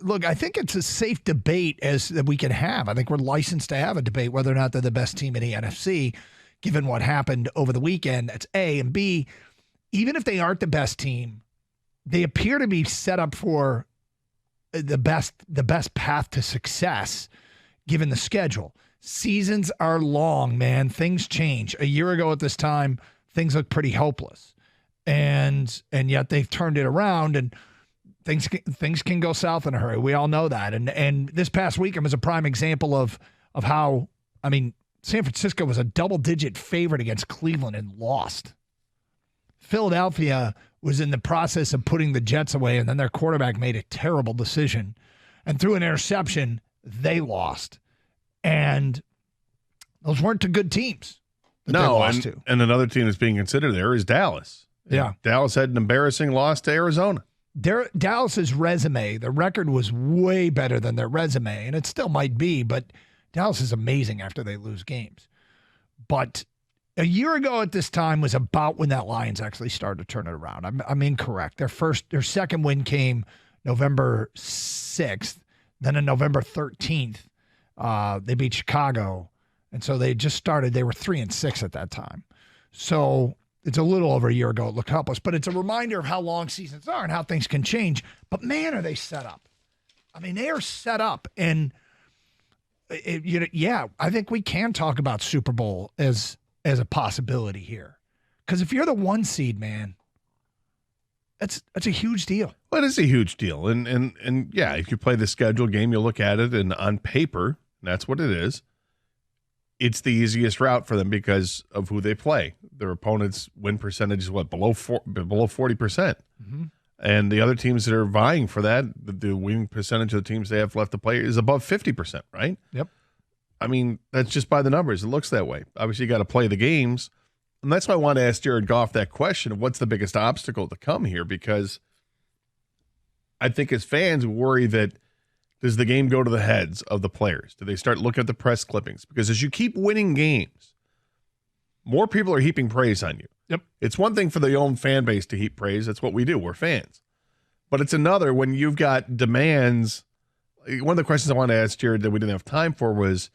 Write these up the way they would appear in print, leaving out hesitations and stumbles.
look, I think it's a safe debate as that we can have. I think we're licensed to have a debate whether or not they're the best team in the NFC, given what happened over the weekend. That's A. And B, even if they aren't the best team, they appear to be set up for the best path to success, given the schedule. Seasons are long, man. Things change. A year ago at this time, things looked pretty hopeless. And yet they've turned it around, and things can go south in a hurry. We all know that. And this past weekend was a prime example of how, I mean, San Francisco was a double-digit favorite against Cleveland and lost. Philadelphia was in the process of putting the Jets away, and then their quarterback made a terrible decision. And through an interception, they lost. And those weren't two good teams that they lost to. And another team that's being considered there is Dallas. Yeah. Dallas had an embarrassing loss to Arizona. Dallas's resume, the record was way better than their resume, and it still might be, but Dallas is amazing after they lose games. But a year ago at this time was about when that Lions actually started to turn it around. I'm incorrect. Their second win came November 6th. Then on November 13th, they beat Chicago. And so they just started. They were 3-6 at that time. So it's a little over a year ago. It looked helpless. But it's a reminder of how long seasons are and how things can change. But, man, are they set up. I mean, they are set up. And, I think we can talk about Super Bowl as a possibility here. Because if you're the 1 seed, man, that's a huge deal. Well, it is a huge deal. And yeah, if you play the schedule game, you look at it, and on paper, that's what it is. It's the easiest route for them because of who they play. Their opponents' win percentage is below 40%. Mm-hmm. And the other teams that are vying for that, the winning percentage of the teams they have left to play is above 50%, right? Yep. I mean, that's just by the numbers. It looks that way. Obviously, you got to play the games. And that's why I want to ask Jared Goff that question of what's the biggest obstacle to come here, because I think as fans we worry that does the game go to the heads of the players? Do they start looking at the press clippings? Because as you keep winning games, more people are heaping praise on you. Yep. It's one thing for the own fan base to heap praise. That's what we do. We're fans. But it's another when you've got demands. One of the questions I wanted to ask Jared that we didn't have time for was,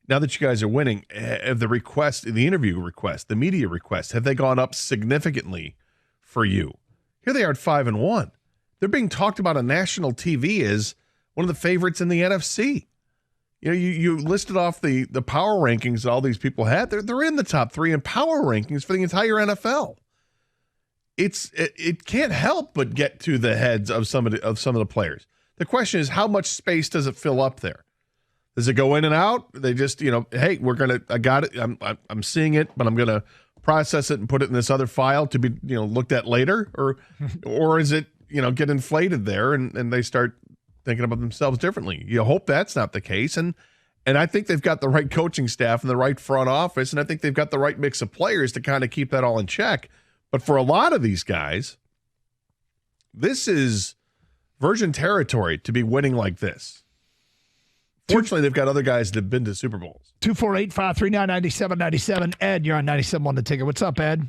now that you guys are winning, have the interview requests, the media requests, have they gone up significantly for you? Here they are at 5-1. They're being talked about on national TV as one of the favorites in the NFC. You know, you listed off the power rankings that all these people had. They're in the top 3 in power rankings for the entire NFL. It can't help but get to the heads of some of the players. The question is, how much space does it fill up there? Does it go in and out? They just, hey, I got it. I'm seeing it, but I'm going to process it and put it in this other file to be, looked at later, or is it, get inflated there and they start thinking about themselves differently. You hope that's not the case. And I think they've got the right coaching staff and the right front office, and I think they've got the right mix of players to kind of keep that all in check. But for a lot of these guys, this is virgin territory to be winning like this. Fortunately, they've got other guys that have been to Super Bowls. 248-539-9797. Ed, you're on 97.1 The Ticket. What's up, Ed?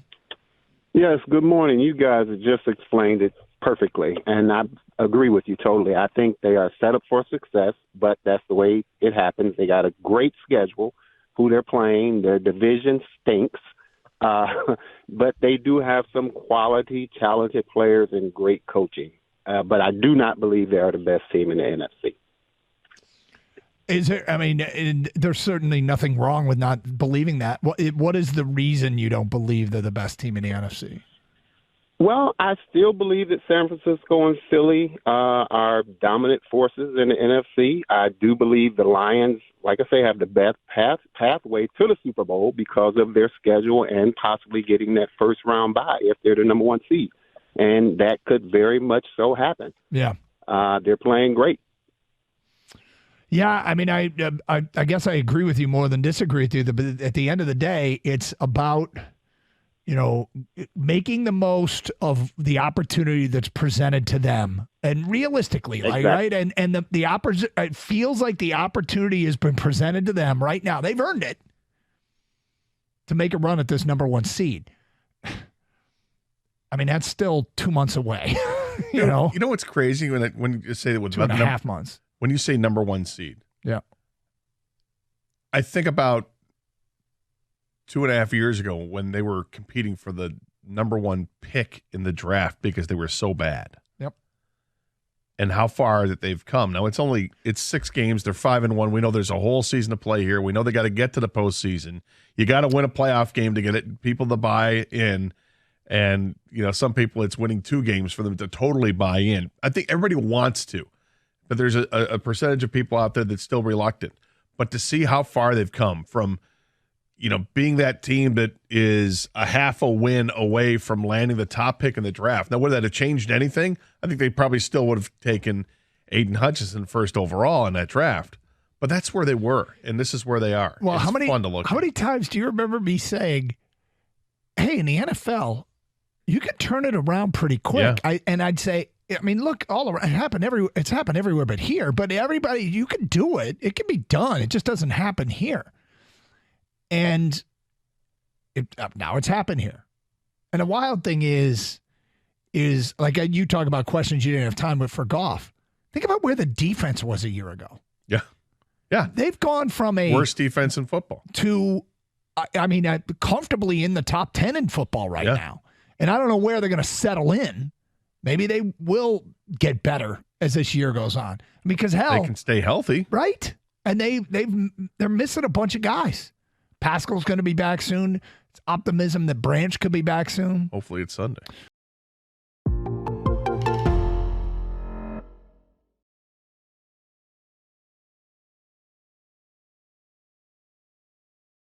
Yes, good morning. You guys have just explained it perfectly, and I agree with you totally. I think they are set up for success, but that's the way it happens. They got a great schedule, who they're playing. Their division stinks, but they do have some quality, talented players and great coaching. But I do not believe they are the best team in the NFC. There's certainly nothing wrong with not believing that. What is the reason you don't believe they're the best team in the NFC? Well, I still believe that San Francisco and Philly are dominant forces in the NFC. I do believe the Lions, like I say, have the best pathway to the Super Bowl because of their schedule and possibly getting that first round bye if they're the number 1 seed. And that could very much so happen. Yeah. They're playing great. Yeah, I guess I agree with you more than disagree with you. But at the end of the day, it's about, making the most of the opportunity that's presented to them. And realistically, exactly. right? And the it feels like the opportunity has been presented to them right now. They've earned it to make a run at this number 1 seed. That's still 2 months away. You know, what's crazy when you say that with 2.5 months. When you say number one seed, Yeah, I think about 2.5 years ago when they were competing for the number one pick in the draft because they were so bad. Yep. And how far that they've come. Now it's 6 games. They're 5-1. We know there's a whole season to play here. We know they got to get to the postseason. You got to win a playoff game to get people to buy in. And, some people, it's winning 2 games for them to totally buy in. I think everybody wants to, but there's a percentage of people out there that's still reluctant. But to see how far they've come from, being that team that is a half a win away from landing the top pick in the draft. Now, would that have changed anything? I think they probably still would have taken Aiden Hutchinson first overall in that draft. But that's where they were, and this is where they are. Well, it's how many times do you remember me saying, hey, in the NFL, you can turn it around pretty quick? Yeah. I'd say, look, all around, it's happened everywhere but here. But everybody, you can do it. It can be done. It just doesn't happen here. And now it's happened here. And the wild thing is like you talk about questions you didn't have time with for Goff. Think about where the defense was a year ago. Yeah. Yeah. They've gone from a worst defense in football to, comfortably in the top 10 in football right now. And I don't know where they're going to settle in. Maybe they will get better as this year goes on. Because hell, they can stay healthy. Right. And they're missing a bunch of guys. Pascal's going to be back soon. It's optimism that Branch could be back soon. Hopefully it's Sunday.